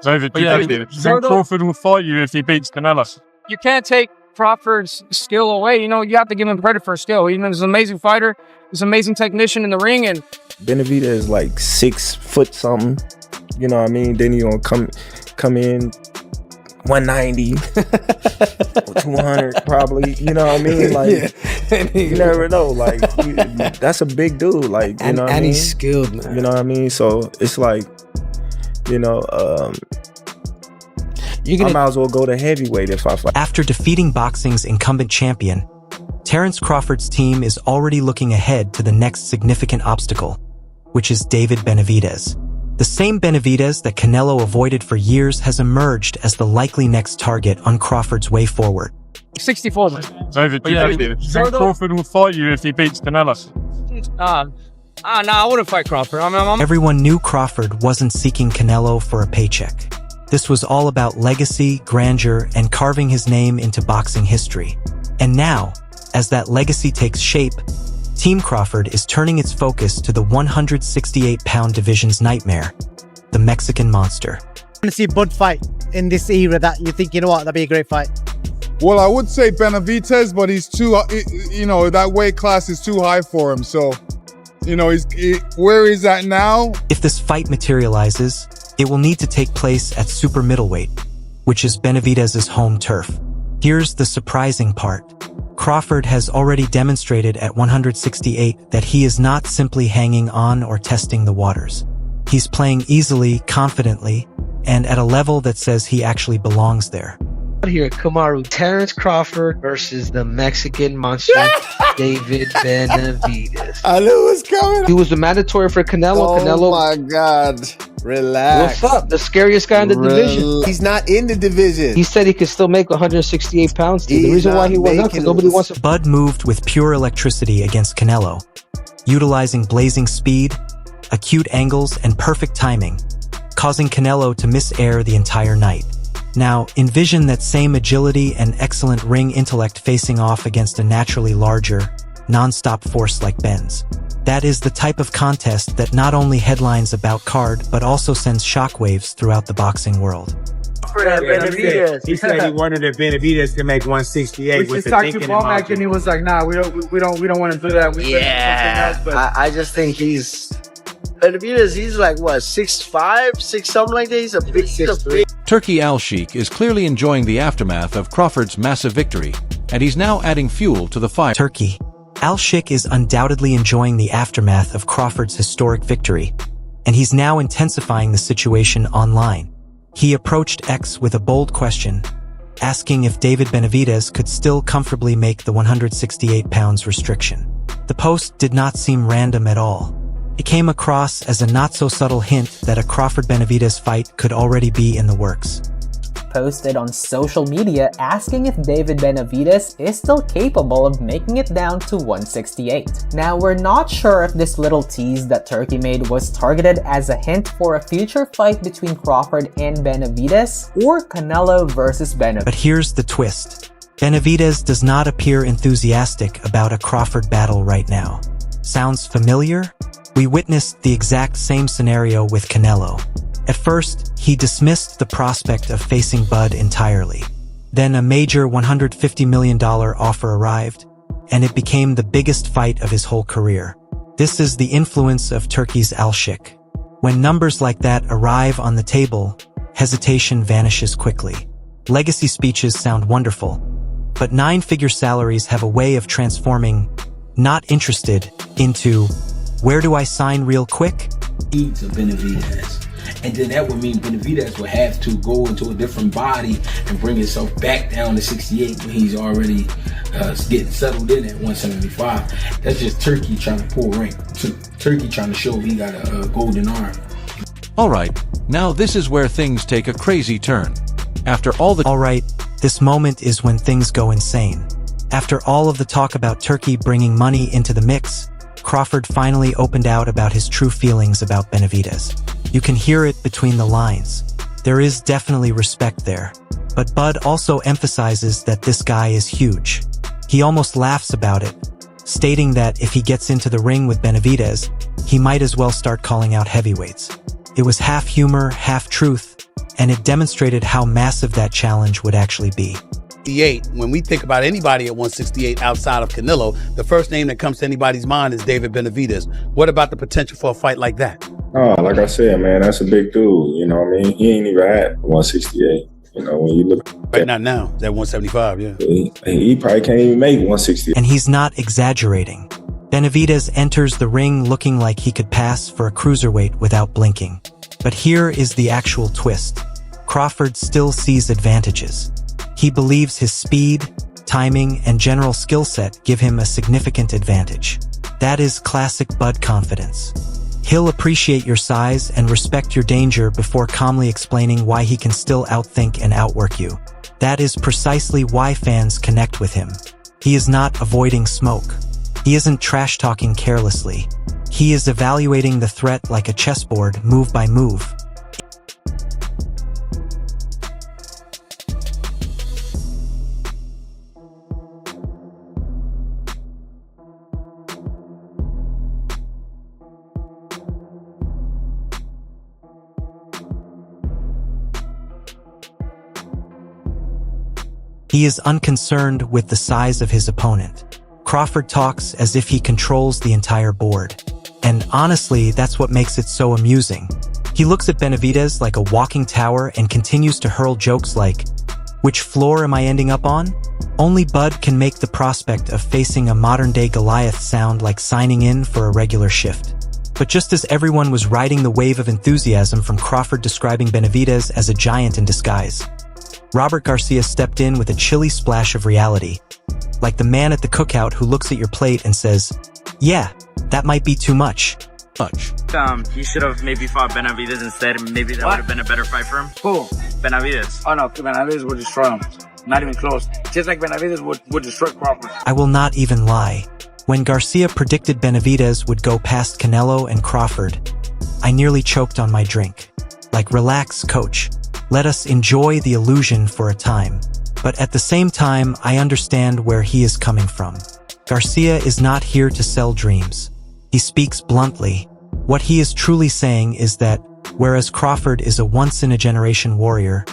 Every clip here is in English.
David, do you think Crawford will fight you if he beats Canelo? You can't take Crawford's skill away. You know, you have to give him credit for his skill. He's an amazing fighter. He's an amazing technician in the ring. And Benavidez is like 6 foot something. You know what I mean? Then you gonna come in 190, 200 probably. You know what I mean? Like you never know. Like that's a big dude. Like you know what I mean? And he's skilled, man. You know what I mean? So it's like, you know, I might as well go to heavyweight if I fight. After defeating boxing's incumbent champion, Terence Crawford's team is already looking ahead to the next significant obstacle, which is David Benavidez. The same Benavidez that Canelo avoided for years has emerged as the likely next target on Crawford's way forward. 64. David, do you think Crawford will fight you if he beats Canelo? No, I wouldn't fight Crawford. Everyone knew Crawford wasn't seeking Canelo for a paycheck. This was all about legacy, grandeur, and carving his name into boxing history. And now, as that legacy takes shape, Team Crawford is turning its focus to the 168-pound division's nightmare, the Mexican Monster. I want to see Bud fight in this era that you think, you know what, that'd be a great fight. Well, I would say Benavidez, but he's too, you know, that weight class is too high for him. So, you know, where he's at now. If this fight materializes, it will need to take place at super middleweight, which is Benavidez's home turf. Here's the surprising part. Crawford has already demonstrated at 168 that he is not simply hanging on or testing the waters. He's playing easily, confidently, and at a level that says he actually belongs there. Here at Kamaru, Terence Crawford versus the Mexican Monster, David Benavidez. I knew it was coming. He was the mandatory for Canelo. Oh my God. Relax. What's up? The scariest guy in the division. He's not in the division. He said he could still make 168 pounds. The reason why he was up because nobody wants to. Bud moved with pure electricity against Canelo, utilizing blazing speed, acute angles, and perfect timing, causing Canelo to miss air the entire night. Now, envision that same agility and excellent ring intellect facing off against a naturally larger, non-stop force like Ben's. That is the type of contest that not only headlines a bout card, but also sends shockwaves throughout the boxing world. He said he wanted a Benavidez to make 168. We just talked to Womack and he was like, "Nah, we don't want to do that." I just think Benavidez, he's like what, 6'5", 6 something like that. He's a big. Turkey Al-Sheikh is clearly enjoying the aftermath of Crawford's massive victory, and he's now adding fuel to the fire. Turkey. Al-Sheikh is undoubtedly enjoying the aftermath of Crawford's historic victory, and he's now intensifying the situation online. He approached X with a bold question, asking if David Benavidez could still comfortably make the 168 pounds restriction. The post did not seem random at all. It came across as a not-so-subtle hint that a Crawford-Benavidez fight could already be in the works. Posted on social media asking if David Benavidez is still capable of making it down to 168. Now, we're not sure if this little tease that Turkey made was targeted as a hint for a future fight between Crawford and Benavidez or Canelo versus Benavidez. But here's the twist. Benavidez does not appear enthusiastic about a Crawford battle right now. Sounds familiar? We witnessed the exact same scenario with Canelo. At first, he dismissed the prospect of facing Bud entirely. Then a major $150 million offer arrived, and it became the biggest fight of his whole career. This is the influence of Turkey's Al-Sheikh. When numbers like that arrive on the table, hesitation vanishes quickly. Legacy speeches sound wonderful, but 9-figure salaries have a way of transforming "not interested" into "where do I sign real quick?" To Benavidez. And then that would mean Benavidez would have to go into a different body and bring himself back down to 68 when he's already getting settled in at 175. That's just Turkey trying to pull rank. Turkey trying to show he got a golden arm. Alright, now this is where things take a crazy turn. Alright, this moment is when things go insane. After all of the talk about Turkey bringing money into the mix, Crawford finally opened out about his true feelings about Benavidez. You can hear it between the lines. There is definitely respect there. But Bud also emphasizes that this guy is huge. He almost laughs about it, stating that if he gets into the ring with Benavidez, he might as well start calling out heavyweights. It was half humor, half truth, and it demonstrated how massive that challenge would actually be. 68. When we think about anybody at 168 outside of Canelo, the first name that comes to anybody's mind is David Benavidez. What about the potential for a fight like that? Oh, like I said, man, that's a big dude. You know what I mean? He ain't even at 168. You know, when you look right now, it's at 175, yeah. He probably can't even make 168. And he's not exaggerating. Benavidez enters the ring looking like he could pass for a cruiserweight without blinking. But here is the actual twist. Crawford still sees advantages. He believes his speed, timing, and general skill set give him a significant advantage. That is classic Bud confidence. He'll appreciate your size and respect your danger before calmly explaining why he can still outthink and outwork you. That is precisely why fans connect with him. He is not avoiding smoke. He isn't trash-talking carelessly. He is evaluating the threat like a chessboard, move by move. He is unconcerned with the size of his opponent. Crawford talks as if he controls the entire board. And honestly, that's what makes it so amusing. He looks at Benavidez like a walking tower and continues to hurl jokes like, "Which floor am I ending up on?" Only Bud can make the prospect of facing a modern-day Goliath sound like signing in for a regular shift. But just as everyone was riding the wave of enthusiasm from Crawford describing Benavidez as a giant in disguise, Robert Garcia stepped in with a chilly splash of reality, like the man at the cookout who looks at your plate and says, "Yeah, that might be too much." He should have maybe fought Benavidez instead, and maybe that would have been a better fight for him. Who? Benavidez. Oh no, Benavidez would destroy him. Not even close. Just like Benavidez would destroy Crawford. I will not even lie. When Garcia predicted Benavidez would go past Canelo and Crawford, I nearly choked on my drink. Like, relax, coach. Let us enjoy the illusion for a time. But at the same time, I understand where he is coming from. Garcia is not here to sell dreams. He speaks bluntly. What he is truly saying is that, whereas Crawford is a once-in-a-generation warrior,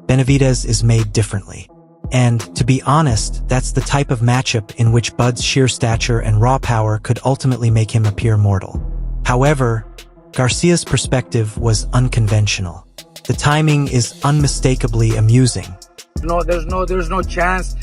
Benavidez is made differently. And, to be honest, that's the type of matchup in which Bud's sheer stature and raw power could ultimately make him appear mortal. However, Garcia's perspective was unconventional. The timing is unmistakably amusing. No, there's no chance.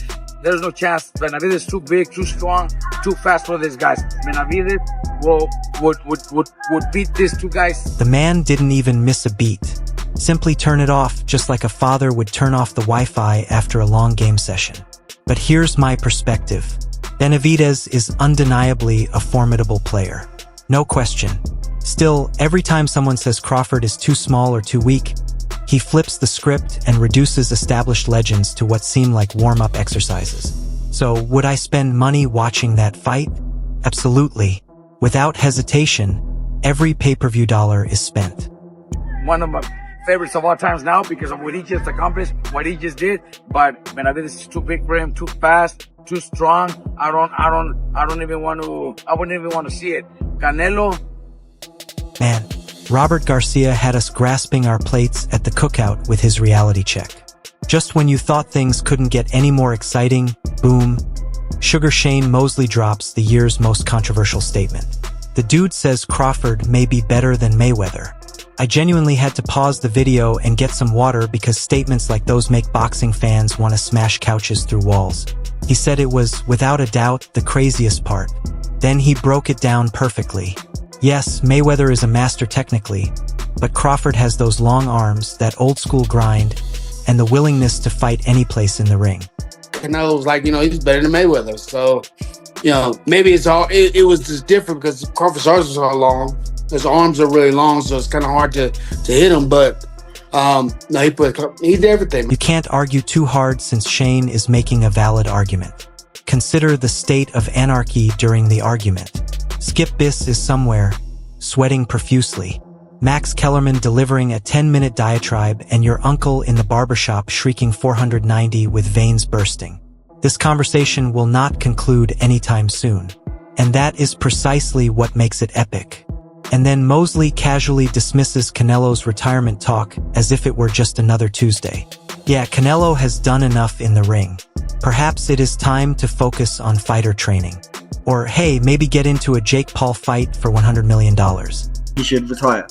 There's no chance. Benavidez is too big, too strong, too fast for these guys. Benavidez would beat these two guys. The man didn't even miss a beat. Simply turn it off, just like a father would turn off the Wi-Fi after a long game session. But here's my perspective. Benavidez is undeniably a formidable player. No question. Still, every time someone says Crawford is too small or too weak, he flips the script and reduces established legends to what seem like warm-up exercises. So, would I spend money watching that fight? Absolutely. Without hesitation, every pay-per-view dollar is spent. One of my favorites of all times now because of what he just accomplished, what he just did. But Benavidez is too big for him, too fast, too strong. I wouldn't even want to see it. Canelo. Man, Robert Garcia had us grasping our plates at the cookout with his reality check. Just when you thought things couldn't get any more exciting, boom, Sugar Shane Mosley drops the year's most controversial statement. The dude says Crawford may be better than Mayweather. I genuinely had to pause the video and get some water because statements like those make boxing fans want to smash couches through walls. He said it was, without a doubt, the craziest part. Then he broke it down perfectly. Yes, Mayweather is a master technically, but Crawford has those long arms, that old-school grind, and the willingness to fight any place in the ring. Canelo's like, he's better than Mayweather. So, maybe it was just different because Crawford's arms are long. His arms are really long, so it's kind of hard to hit him. But no, he did everything. You can't argue too hard since Shane is making a valid argument. Consider the state of anarchy during the argument. Skip Biss is somewhere, sweating profusely. Max Kellerman delivering a 10-minute diatribe, and your uncle in the barbershop shrieking 490 with veins bursting. This conversation will not conclude anytime soon. And that is precisely what makes it epic. And then Mosley casually dismisses Canelo's retirement talk as if it were just another Tuesday. Yeah, Canelo has done enough in the ring. Perhaps it is time to focus on fighter training. Or hey, maybe get into a Jake Paul fight for $100 million. He should retire.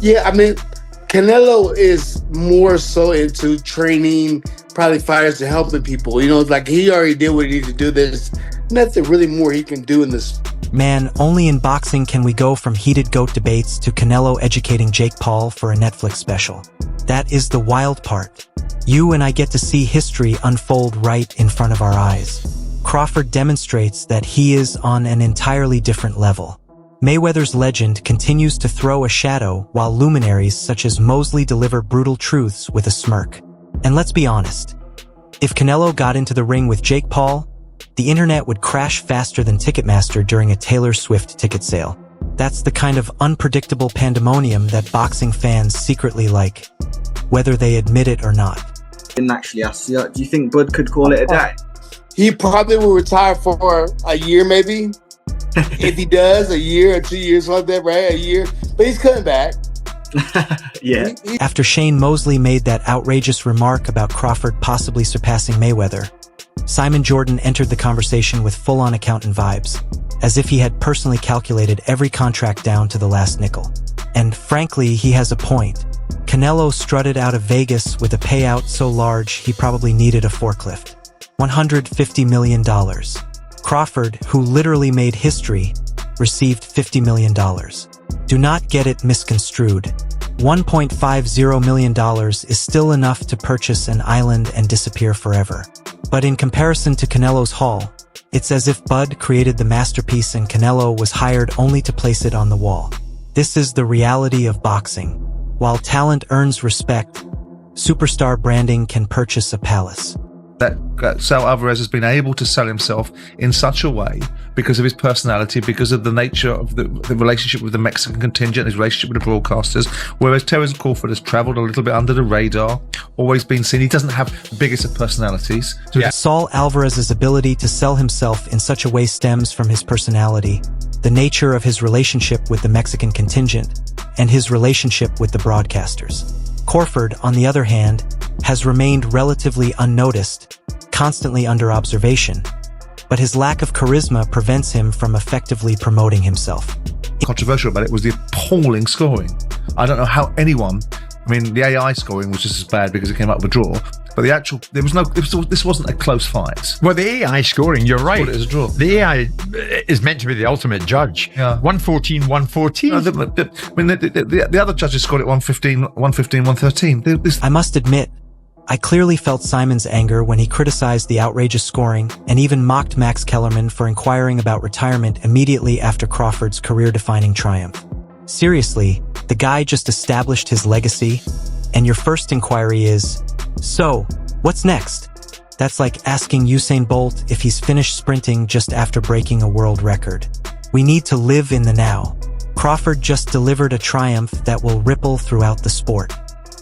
Yeah, I mean, Canelo is more so into training, probably fighters to helping people. You know, like he already did what he needed to do. There's nothing really more he can do in this. Man, only in boxing can we go from heated GOAT debates to Canelo educating Jake Paul for a Netflix special. That is the wild part. You and I get to see history unfold right in front of our eyes. Crawford demonstrates that he is on an entirely different level. Mayweather's legend continues to throw a shadow while luminaries such as Mosley deliver brutal truths with a smirk. And let's be honest, if Canelo got into the ring with Jake Paul, the internet would crash faster than Ticketmaster during a Taylor Swift ticket sale. That's the kind of unpredictable pandemonium that boxing fans secretly like, whether they admit it or not. Didn't actually ask you, do you think Bud could call it a day? He probably will retire for a year, maybe. If he does, a year or 2 years like that, right? A year. But he's coming back. Yeah. After Shane Mosley made that outrageous remark about Crawford possibly surpassing Mayweather, Simon Jordan entered the conversation with full-on accountant vibes, as if he had personally calculated every contract down to the last nickel. And frankly, he has a point. Canelo strutted out of Vegas with a payout so large he probably needed a forklift. $150 million. Crawford, who literally made history, received $50 million. Do not get it misconstrued. $1.50 million is still enough to purchase an island and disappear forever. But in comparison to Canelo's haul, it's as if Bud created the masterpiece and Canelo was hired only to place it on the wall. This is the reality of boxing. While talent earns respect, superstar branding can purchase a palace. That Canelo Alvarez has been able to sell himself in such a way because of his personality, because of the nature of the relationship with the Mexican contingent, his relationship with the broadcasters, whereas Terence Crawford has travelled a little bit under the radar, always been seen. He doesn't have the biggest of personalities. So Saul Alvarez's ability to sell himself in such a way stems from his personality, the nature of his relationship with the Mexican contingent, and his relationship with the broadcasters. Crawford, on the other hand, has remained relatively unnoticed, constantly under observation, but his lack of charisma prevents him from effectively promoting himself. Controversial about it was the appalling scoring. I don't know how anyone, I mean, the AI scoring was just as bad because it came up with a draw, but the actual, this wasn't a close fight. Well, the AI scoring, you're right. It is a draw. The AI is meant to be the ultimate judge. Yeah. 114, 114. No, the other judges scored it 115, 113. I must admit, I clearly felt Simon's anger when he criticized the outrageous scoring and even mocked Max Kellerman for inquiring about retirement immediately after Crawford's career-defining triumph. Seriously, the guy just established his legacy, and your first inquiry is, so, what's next? That's like asking Usain Bolt if he's finished sprinting just after breaking a world record. We need to live in the now. Crawford just delivered a triumph that will ripple throughout the sport.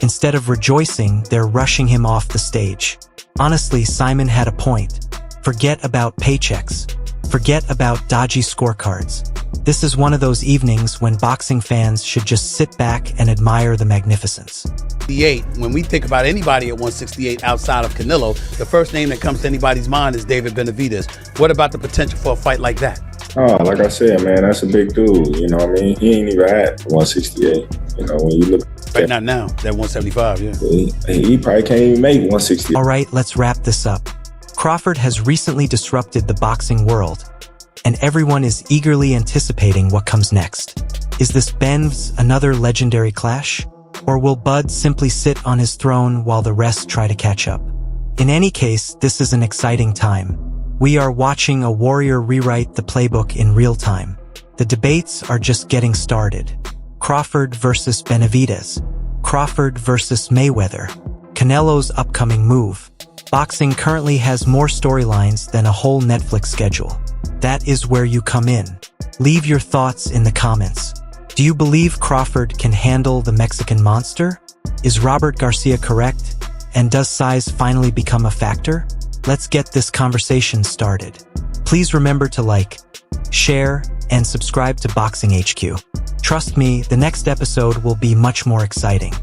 Instead of rejoicing, they're rushing him off the stage. Honestly, Simon had a point. Forget about paychecks. Forget about dodgy scorecards. This is one of those evenings when boxing fans should just sit back and admire the magnificence. When we think about anybody at 168 outside of Canelo, the first name that comes to anybody's mind is David Benavidez. What about the potential for a fight like that? Oh, like I said, man, that's a big dude. You know what I mean? He ain't even at 168. You know, when you look Right, not now. That 175, yeah. He probably can't even make 160. All right, let's wrap this up. Crawford has recently disrupted the boxing world, and everyone is eagerly anticipating what comes next. Is this Ben's another legendary clash? Or will Bud simply sit on his throne while the rest try to catch up? In any case, this is an exciting time. We are watching a warrior rewrite the playbook in real time. The debates are just getting started. Crawford versus Benavidez. Crawford versus Mayweather. Canelo's upcoming move. Boxing currently has more storylines than a whole Netflix schedule. That is where you come in. Leave your thoughts in the comments. Do you believe Crawford can handle the Mexican monster? Is Robert Garcia correct? And does size finally become a factor? Let's get this conversation started. Please remember to like, share, and subscribe to Boxing HQ. Trust me, the next episode will be much more exciting.